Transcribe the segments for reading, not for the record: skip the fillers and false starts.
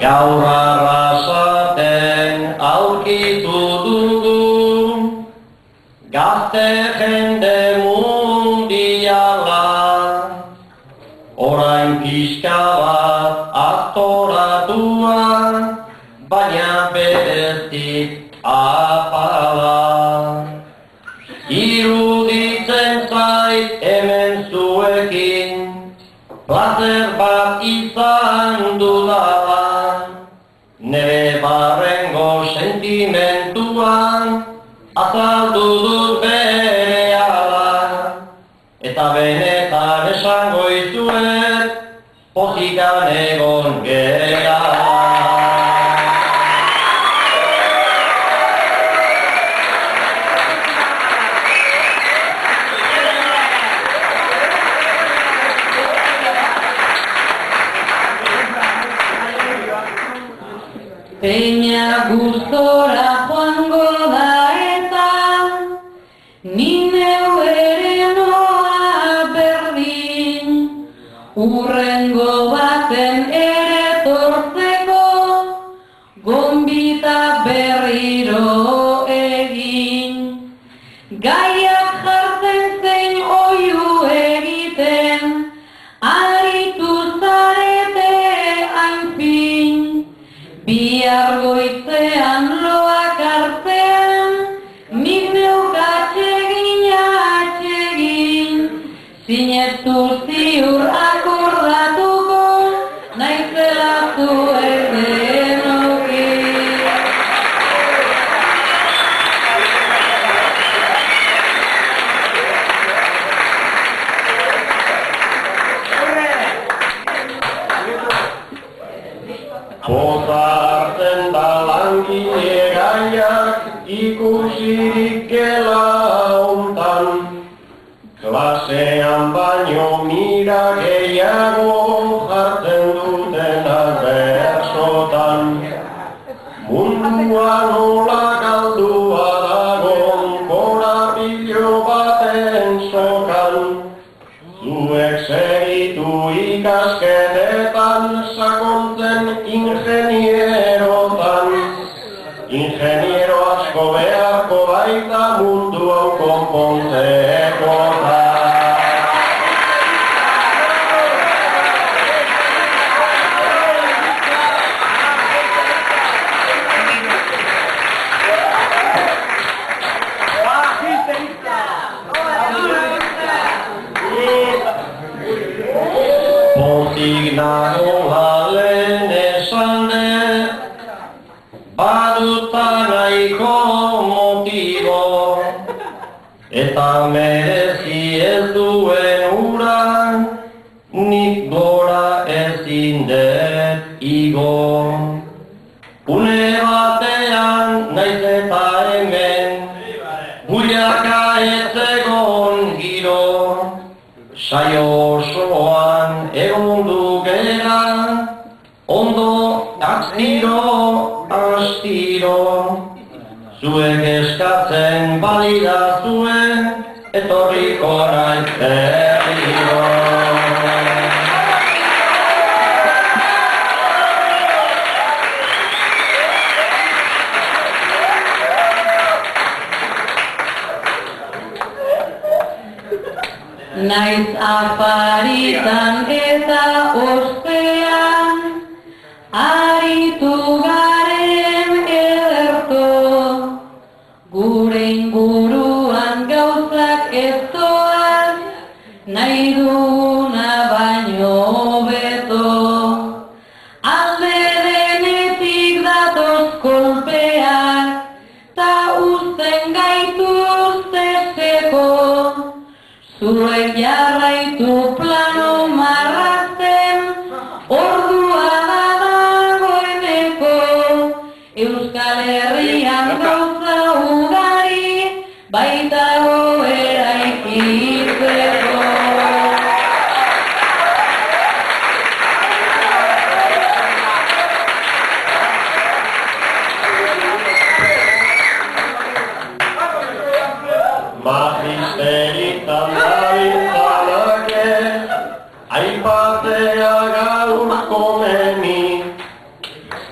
Gaur arrasaten aurkitu dugu, gazte jende mundiala, orain pixka bat aktoratua, baina berezik apala. Iruditzen zait hemen zuekin, plazer bat izan dudala, nire barrengo sentimentuan azaldu dut berehala, eta benetan esango izuet, pozikan egon gera. Peña gustora joango da eta ni neu ere noa berdin, urrengo baten ere tortzeko gonbita berriro egin. Gaiak jartzen zein oihu egiten, aritu zarete hain bihar goizean loak artean, nik neuk atsegin, sinestu ziur akordatuko, naizela zuek denokin. Pozartzen da langile gaiak ikusirik gela hontan, klasean baino mira gehiago jartzen dutenak bersotan. Mundua nola galdua dagon korapilo baten sokan, zuek segitu ikasketetan sakontzen ingenierotan. Ingeniero asko beharko baita mundu hau konpontzeko da. Pozik nagoa lehen esanet, baduta nahiko motibo, eta merezi ez duen ura, nik gora ezin dut igo. Une batean naiz eta hemen, builaka ez egon giro, saio osoan egon du gera, ondo astiro, zuek eskatzen balida zuen, etorriko naiz berriro. Naiz afaritan eta ospean, aritu garen ederto, gure inguruan gauzak ez doaz, nahi duguna baino beto. Alde denetik datoz kolpeak, ta uzten gaituzte seko, zuek jarraitu plano marrazten, ordua da dagoeneko, Euskal Herrian gauza ugari, baitago eraikitzeko. Magisteri tandaitzanak aipatzea gau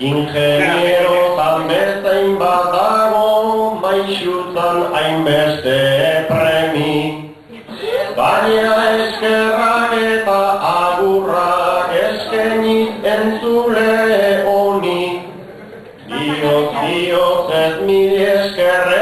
Ingeniero beste hainbat dago, maixutzan hainbeste premi. Baina eskerrak eta agurrak eskeniz entzule honi. Dioz ez mil esker